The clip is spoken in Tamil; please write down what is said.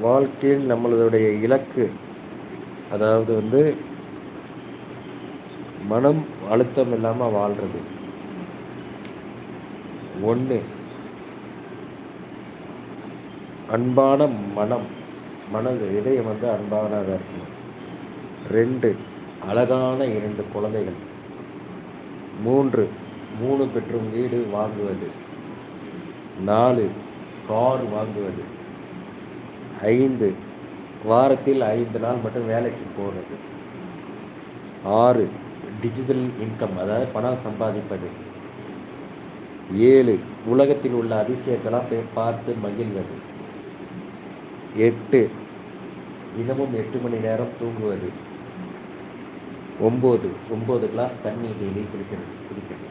வாழ்க்கையில் நம்மளுடைய இலக்கு, அதாவது மனம் அழுத்தம் இல்லாமல் வாழ்கிறது. ஒன்று, அன்பான மனது இதயம் அன்பானதாக இருக்கணும். 2, அழகான 2 குழந்தைகள். 3 பெட்ரூம் வீடு வாங்குவது. 4, கார் வாங்குவது. 5, வாரத்தில் 5 நாள் மட்டும் வேலைக்கு போகிறது. 6, டிஜிட்டல் இன்கம், அதாவது பணம் சம்பாதிப்பது. 7, உலகத்தில் உள்ள அதிசயத்தெல்லாம் பார்த்து மகிழ்வது. 8, தினமும் 8 மணி நேரம் தூங்குவது. 9 கிளாஸ் தண்ணி டெய்லி குடிக்கிறது.